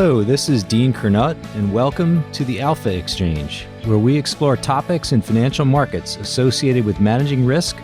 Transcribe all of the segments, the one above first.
Hello, this is Dean Kernut, and welcome to the Alpha Exchange, where we explore topics in financial markets associated with managing risk,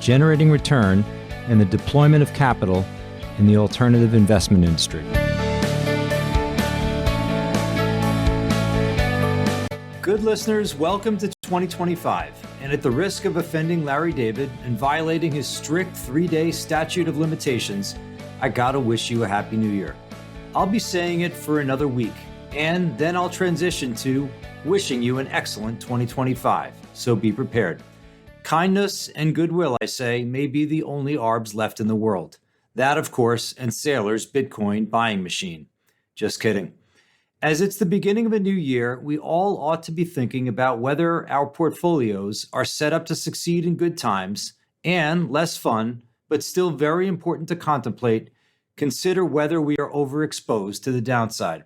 generating return, and the deployment of capital in the alternative investment industry. Good listeners, welcome to 2025. And at the risk of offending Larry David and violating his strict 3-day statute of limitations, I gotta wish you a Happy New Year. I'll be saying it for another week, and then I'll transition to wishing you an excellent 2025, so be prepared. Kindness and goodwill, I say, may be the only arbs left in the world. That, of course, and Sailor's Bitcoin buying machine. Just kidding. As it's the beginning of a new year, we all ought to be thinking about whether our portfolios are set up to succeed in good times and, less fun, but still very important to contemplate, consider whether we are overexposed to the downside.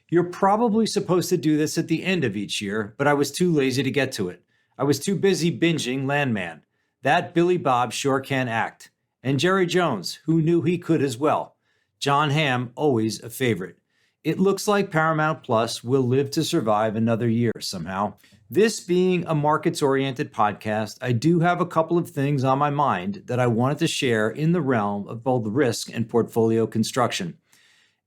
You're probably supposed to do this at the end of each year, but I was too lazy to get to it. I was too busy binging Landman. That Billy Bob sure can act. And Jerry Jones, who knew he could as well. John Hamm, always a favorite. It looks like Paramount Plus will live to survive another year somehow. This being a markets-oriented podcast, I do have a couple of things on my mind that I wanted to share in the realm of both risk and portfolio construction.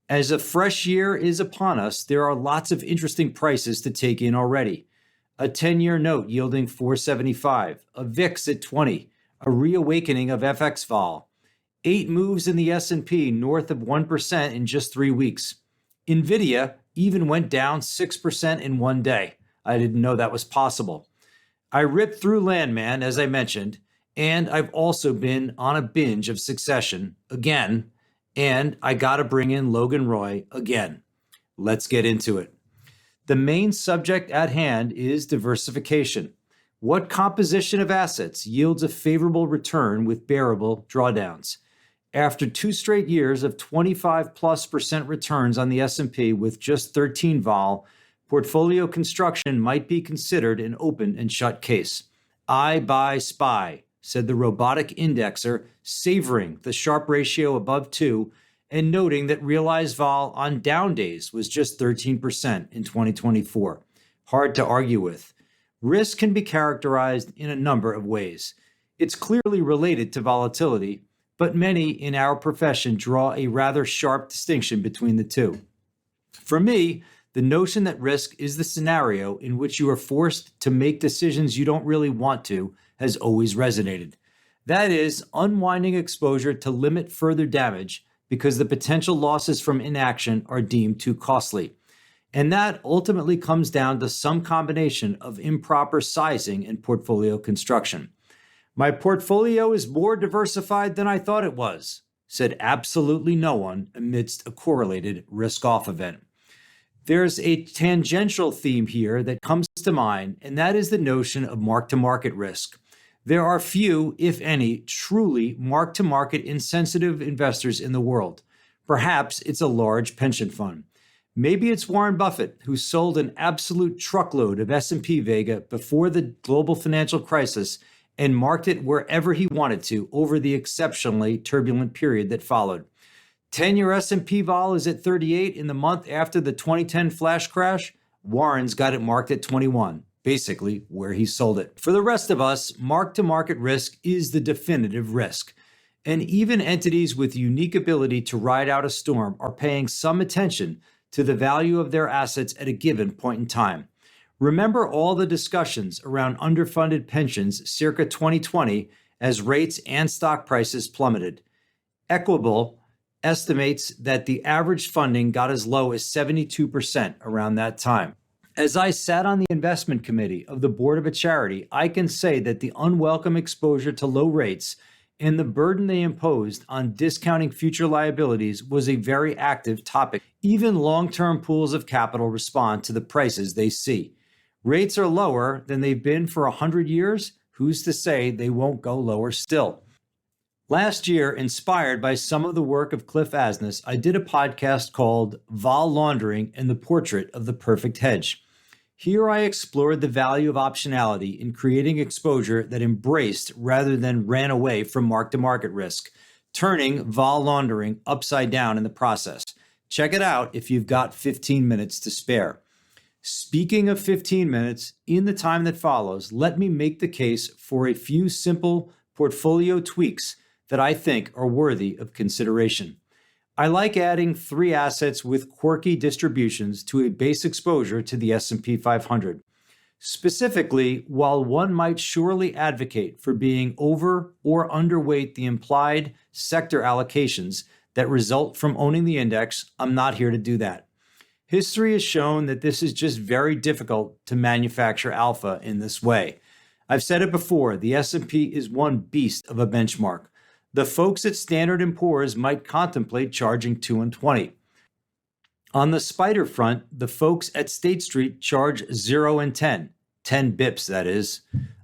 As a fresh year is upon us, there are lots of interesting prices to take in already. A 10-year note yielding 4.75, a VIX at 20, a reawakening of FX vol, 8 moves in the S&P north of 1% in just 3 weeks. NVIDIA even went down 6% in one day. I didn't know that was possible. I ripped through Landman, as I mentioned, and I've also been on a binge of Succession again, and I gotta bring in Logan Roy again. Let's get into it. The main subject at hand is diversification. What composition of assets yields a favorable return with bearable drawdowns? After 2 straight years of 25+% returns on the S&P with just 13 vol, portfolio construction might be considered an open and shut case. I buy SPY, said the robotic indexer, savoring the Sharpe ratio above 2 and noting that realized vol on down days was just 13% in 2024. Hard to argue with. Risk can be characterized in a number of ways. It's clearly related to volatility, but many in our profession draw a rather sharp distinction between the two. For me, the notion that risk is the scenario in which you are forced to make decisions you don't really want to has always resonated. That is, unwinding exposure to limit further damage because the potential losses from inaction are deemed too costly. And that ultimately comes down to some combination of improper sizing and portfolio construction. My portfolio is more diversified than I thought it was, said absolutely no one amidst a correlated risk-off event. There's a tangential theme here that comes to mind, and that is the notion of mark-to-market risk. There are few, if any, truly mark-to-market insensitive investors in the world. Perhaps it's a large pension fund. Maybe it's Warren Buffett, who sold an absolute truckload of S&P Vega before the global financial crisis and marked it wherever he wanted to over the exceptionally turbulent period that followed. 10-year S&P vol is at 38 in the month after the 2010 flash crash. Warren's got it marked at 21, basically where he sold it. For the rest of us, mark-to-market risk is the definitive risk. And even entities with unique ability to ride out a storm are paying some attention to the value of their assets at a given point in time. Remember all the discussions around underfunded pensions circa 2020 as rates and stock prices plummeted. Equitable estimates that the average funding got as low as 72% around that time. As I sat on the investment committee of the board of a charity, I can say that the unwelcome exposure to low rates and the burden they imposed on discounting future liabilities was a very active topic. Even long-term pools of capital respond to the prices they see. Rates are lower than they've been for 100 years. Who's to say they won't go lower still? Last year, inspired by some of the work of Cliff Asness, I did a podcast called Vol Laundering and the Portrait of the Perfect Hedge. Here I explored the value of optionality in creating exposure that embraced rather than ran away from mark-to-market risk, turning vol laundering upside down in the process. Check it out if you've got 15 minutes to spare. Speaking of 15 minutes, in the time that follows, let me make the case for a few simple portfolio tweaks that I think are worthy of consideration. I like adding 3 assets with quirky distributions to a base exposure to the S&P 500. Specifically, while one might surely advocate for being over or underweight the implied sector allocations that result from owning the index, I'm not here to do that. History has shown that this is just very difficult to manufacture alpha in this way. I've said it before, the S&P is one beast of a benchmark. The folks at Standard & Poor's might contemplate charging 2 and 20. On the spider front, the folks at State Street charge 0 and 10 bips that is.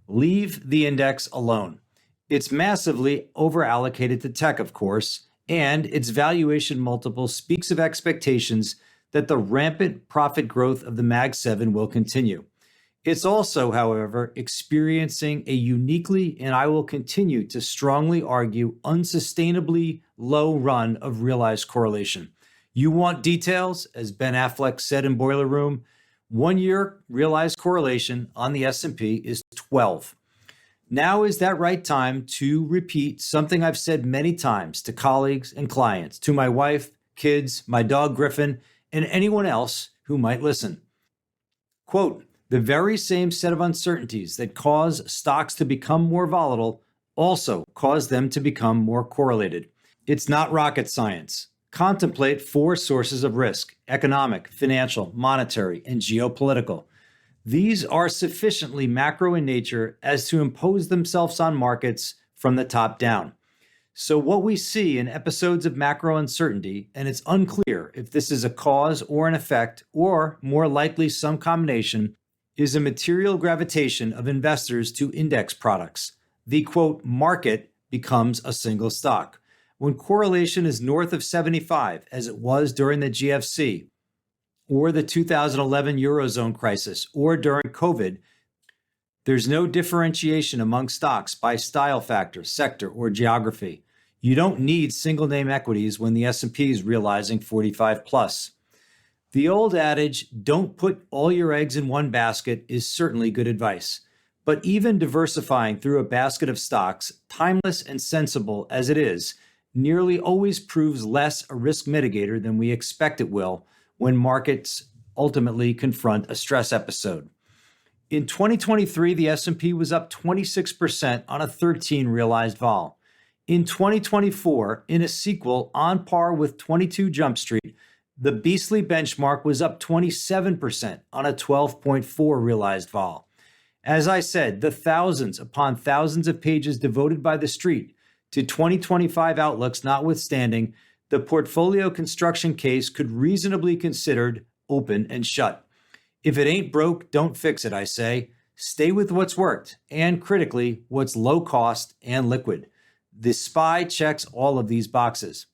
Leave the index alone. It's massively overallocated to tech, of course, and its valuation multiple speaks of expectations that the rampant profit growth of the Mag 7 will continue. It's also, however, experiencing a uniquely, and I will continue to strongly argue, unsustainably low run of realized correlation. You want details, as Ben Affleck said in Boiler Room, 1-year realized correlation on the S&P is 12. Now is that right time to repeat something I've said many times to colleagues and clients, to my wife, kids, my dog Griffin, and anyone else who might listen. Quote, the very same set of uncertainties that cause stocks to become more volatile also cause them to become more correlated. It's not rocket science. Contemplate 4 sources of risk: economic, financial, monetary, and geopolitical. These are sufficiently macro in nature as to impose themselves on markets from the top down. So what we see in episodes of macro uncertainty, and it's unclear if this is a cause or an effect, or more likely some combination, is a material gravitation of investors to index products. The quote, market becomes a single stock. When correlation is north of 75, as it was during the GFC, or the 2011 Eurozone crisis, or during COVID, there's no differentiation among stocks by style factor, sector, or geography. You don't need single name equities when the S&P is realizing 45 plus. The old adage, don't put all your eggs in one basket, is certainly good advice. But even diversifying through a basket of stocks, timeless and sensible as it is, nearly always proves less a risk mitigator than we expect it will when markets ultimately confront a stress episode. In 2023, the S&P was up 26% on a 13 realized vol. In 2024, in a sequel on par with 22 Jump Street, the beastly benchmark was up 27% on a 12.4 realized vol. As I said, the thousands upon thousands of pages devoted by the street to 2025 outlooks notwithstanding, the portfolio construction case could reasonably be considered open and shut. If it ain't broke, don't fix it, I say. Stay with what's worked, and critically, what's low cost and liquid. The SPY checks all of these boxes.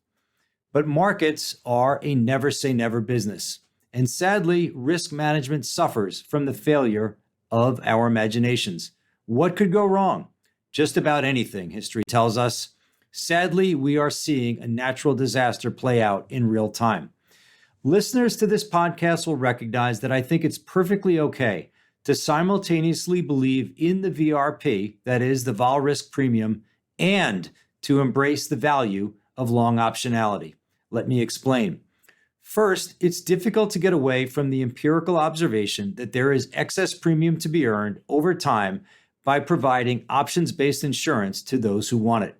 But markets are a never say never business. And sadly, risk management suffers from the failure of our imaginations. What could go wrong? Just about anything, history tells us. Sadly, we are seeing a natural disaster play out in real time. Listeners to this podcast will recognize that I think it's perfectly okay to simultaneously believe in the VRP, that is the vol risk premium, and to embrace the value of long optionality. Let me explain. First, it's difficult to get away from the empirical observation that there is excess premium to be earned over time by providing options-based insurance to those who want it.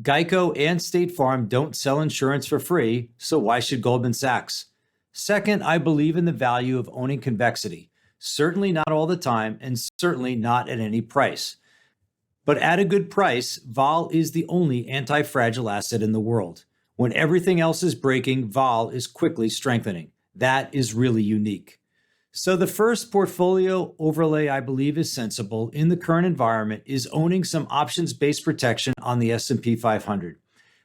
Geico and State Farm don't sell insurance for free, so why should Goldman Sachs? Second, I believe in the value of owning convexity. Certainly not all the time, and certainly not at any price. But at a good price, vol is the only anti-fragile asset in the world. When everything else is breaking, vol is quickly strengthening. That is really unique. So the first portfolio overlay I believe is sensible in the current environment is owning some options-based protection on the S&P 500.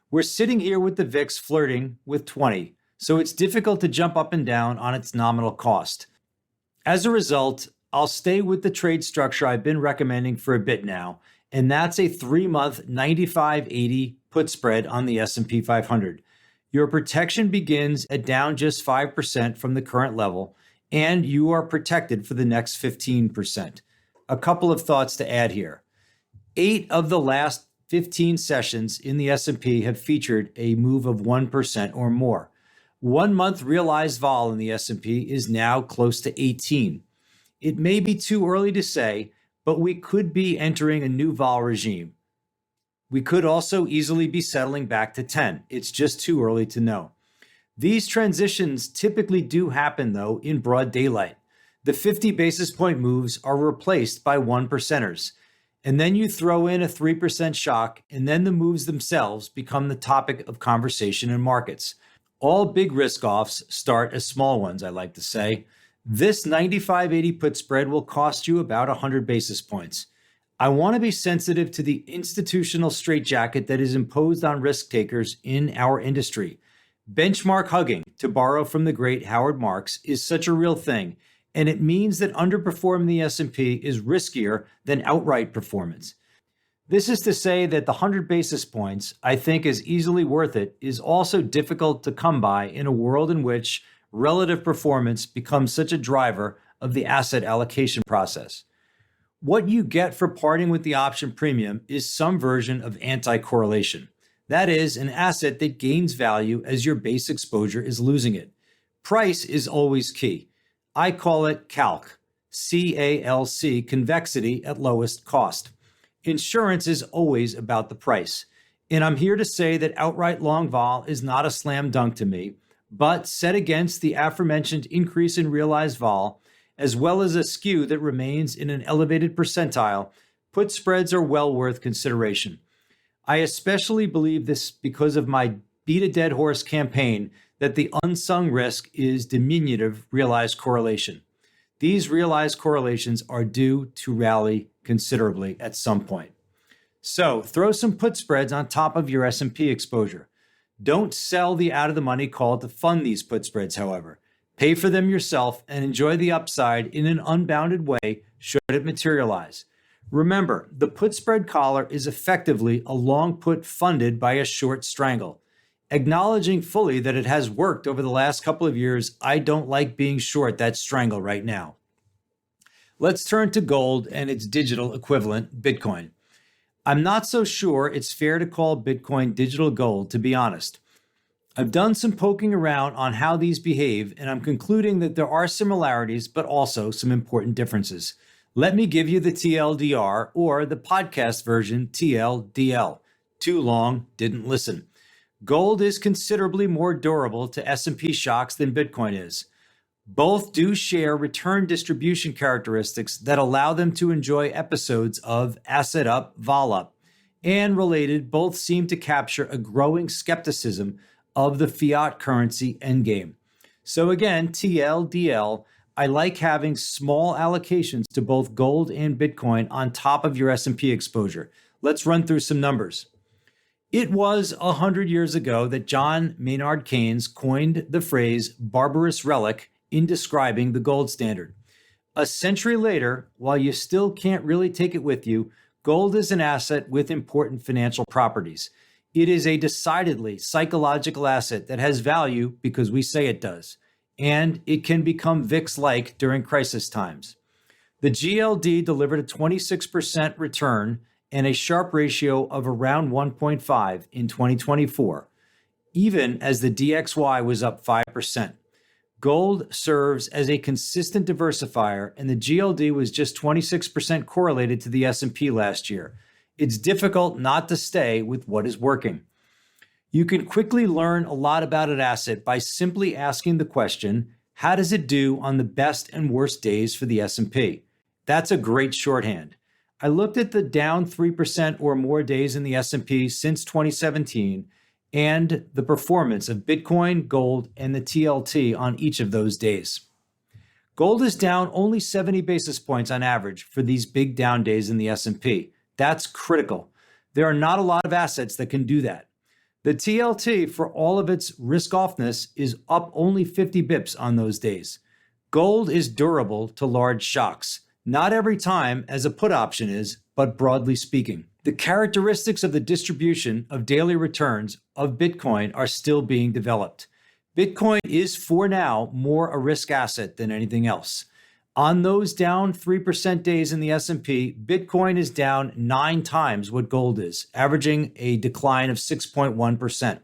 We're sitting here with the VIX flirting with 20, so it's difficult to jump up and down on its nominal cost. As a result, I'll stay with the trade structure I've been recommending for a bit now, and that's a 3-month 95.80 put spread on the S&P 500. Your protection begins at down just 5% from the current level, and you are protected for the next 15%. A couple of thoughts to add here. 8 of the last 15 sessions in the S&P have featured a move of 1% or more. 1 month realized vol in the S&P is now close to 18. It may be too early to say, but we could be entering a new vol regime. We could also easily be settling back to 10. It's just too early to know. These transitions typically do happen, though, in broad daylight. The 50 basis point moves are replaced by 1%ers. And then you throw in a 3% shock, and then the moves themselves become the topic of conversation in markets. All big risk-offs start as small ones, I like to say. This 95-80 put spread will cost you about 100 basis points. I want to be sensitive to the institutional straitjacket that is imposed on risk takers in our industry. Benchmark hugging, to borrow from the great Howard Marks, is such a real thing, and it means that underperforming the S&P is riskier than outright performance. This is to say that the 100 basis points I think is easily worth it is also difficult to come by in a world in which relative performance becomes such a driver of the asset allocation process. What you get for parting with the option premium is some version of anti-correlation. That is, an asset that gains value as your base exposure is losing it. Price is always key. I call it calc, C-A-L-C, convexity at lowest cost. Insurance is always about the price. And I'm here to say that outright long vol is not a slam dunk to me, but set against the aforementioned increase in realized vol, as well as a skew that remains in an elevated percentile, put spreads are well worth consideration. I especially believe this because of my beat a dead horse campaign that the unsung risk is diminutive realized correlation. These realized correlations are due to rally considerably at some point. So throw some put spreads on top of your S&P exposure. Don't sell the out-of-the-money call to fund these put spreads, however. Pay for them yourself and enjoy the upside in an unbounded way should it materialize. Remember, the put spread collar is effectively a long put funded by a short strangle. Acknowledging fully that it has worked over the last couple of years, I don't like being short that strangle right now. Let's turn to gold and its digital equivalent, Bitcoin. I'm not so sure it's fair to call Bitcoin digital gold, to be honest. I've done some poking around on how these behave, and I'm concluding that there are similarities, but also some important differences. Let me give you the TLDR, or the podcast version TLDL. Too long, didn't listen. Gold is considerably more durable to S&P shocks than Bitcoin is. Both do share return distribution characteristics that allow them to enjoy episodes of asset up, vol up. And related, both seem to capture a growing skepticism of the fiat currency endgame. So again, TLDL, I like having small allocations to both gold and Bitcoin on top of your S&P exposure. Let's run through some numbers. It was 100 years ago that John Maynard Keynes coined the phrase barbarous relic in describing the gold standard. A century later, while you still can't really take it with you, gold is an asset with important financial properties. It is a decidedly psychological asset that has value because we say it does, and it can become VIX-like during crisis times. The GLD delivered a 26% return and a Sharpe ratio of around 1.5 in 2024, even as the DXY was up 5%. Gold serves as a consistent diversifier, and the GLD was just 26% correlated to the S&P last year. It's difficult not to stay with what is working. You can quickly learn a lot about an asset by simply asking the question, how does it do on the best and worst days for the S&P? That's a great shorthand. I looked at the down 3% or more days in the S&P since 2017 and the performance of Bitcoin, gold, and the TLT on each of those days. Gold is down only 70 basis points on average for these big down days in the S&P. That's critical. There are not a lot of assets that can do that. The TLT, for all of its risk-offness, is up only 50 bips on those days. Gold is durable to large shocks. Not every time, as a put option is, but broadly speaking. The characteristics of the distribution of daily returns of Bitcoin are still being developed. Bitcoin is, for now, more a risk asset than anything else. On those down 3% days in the S&P, Bitcoin is down 9 times what gold is, averaging a decline of 6.1%.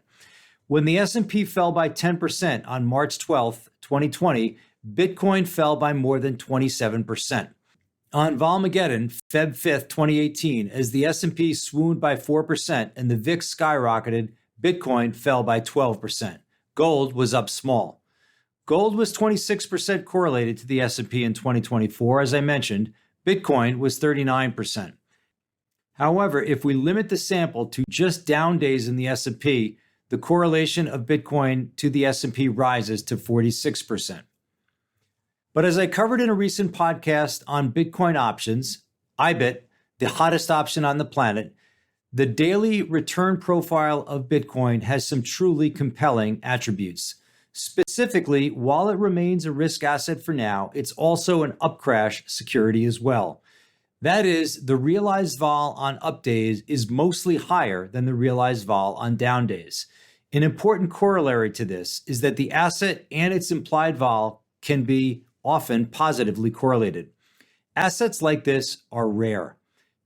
When the S&P fell by 10% on March 12, 2020, Bitcoin fell by more than 27%. On Volmageddon, Feb 5th, 2018, as the S&P swooned by 4% and the VIX skyrocketed, Bitcoin fell by 12%. Gold was up small. Gold was 26% correlated to the S&P in 2024. As I mentioned, Bitcoin was 39%. However, if we limit the sample to just down days in the S&P, the correlation of Bitcoin to the S&P rises to 46%. But as I covered in a recent podcast on Bitcoin options, IBIT, the hottest option on the planet, the daily return profile of Bitcoin has some truly compelling attributes. Specifically, while it remains a risk asset for now, it's also an upcrash security as well. That is, the realized vol on up days is mostly higher than the realized vol on down days. An important corollary to this is that the asset and its implied vol can be often positively correlated. Assets like this are rare.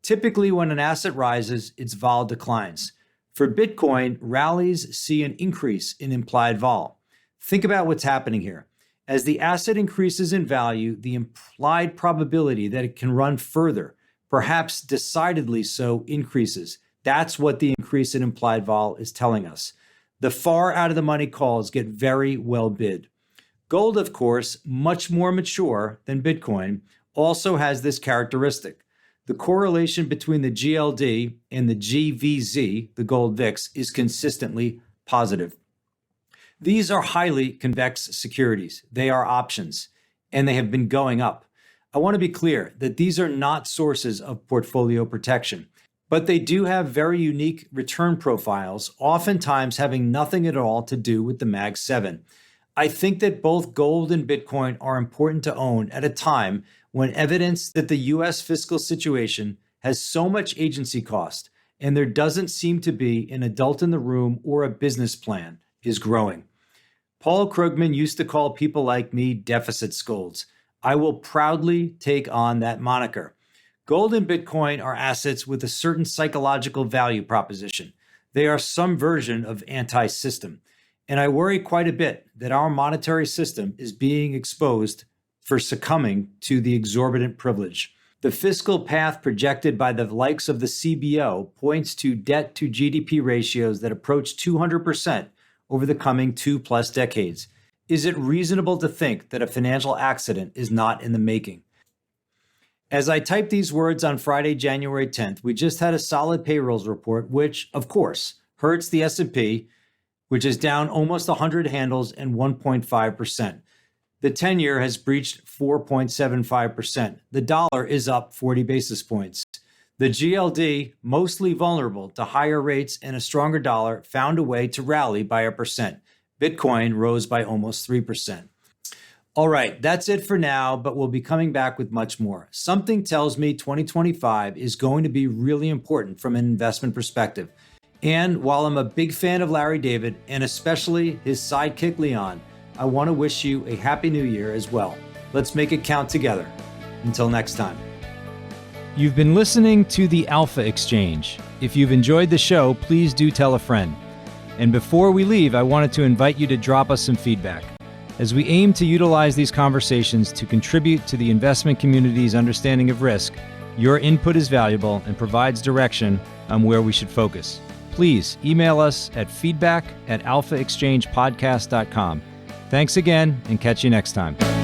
Typically, when an asset rises, its vol declines. For Bitcoin, rallies see an increase in implied vol. Think about what's happening here. As the asset increases in value, the implied probability that it can run further, perhaps decidedly so, increases. That's what the increase in implied vol is telling us. The far out of the money calls get very well bid. Gold, of course, much more mature than Bitcoin, also has this characteristic. The correlation between the GLD and the GVZ, the gold VIX, is consistently positive. These are highly convex securities. They are options, and they have been going up. I want to be clear that these are not sources of portfolio protection, but they do have very unique return profiles, oftentimes having nothing at all to do with the Mag 7. I think that both gold and Bitcoin are important to own at a time when evidence that the U.S. fiscal situation has so much agency cost and there doesn't seem to be an adult in the room or a business plan is growing. Paul Krugman used to call people like me deficit scolds. I will proudly take on that moniker. Gold and Bitcoin are assets with a certain psychological value proposition. They are some version of anti-system. And I worry quite a bit that our monetary system is being exposed for succumbing to the exorbitant privilege. The fiscal path projected by the likes of the CBO points to debt to GDP ratios that approach 200% over the coming 2+ decades. Is it reasonable to think that a financial accident is not in the making? As I typed these words on Friday, January 10th, we just had a solid payrolls report, which, of course, hurts the S&P, which is down almost 100 handles and 1.5%. The 10-year has breached 4.75%. The dollar is up 40 basis points. The GLD, mostly vulnerable to higher rates and a stronger dollar, found a way to rally by 1%. Bitcoin rose by almost 3%. All right, that's it for now, but we'll be coming back with much more. Something tells me 2025 is going to be really important from an investment perspective. And while I'm a big fan of Larry David, and especially his sidekick Leon, I want to wish you a happy new year as well. Let's make it count together. Until next time. You've been listening to the Alpha Exchange. If you've enjoyed the show, please do tell a friend. And before we leave, I wanted to invite you to drop us some feedback, as we aim to utilize these conversations to contribute to the investment community's understanding of risk. Your input is valuable and provides direction on where we should focus. Please email us at feedback@alphaexchangepodcast.com. Thanks again, and catch you next time.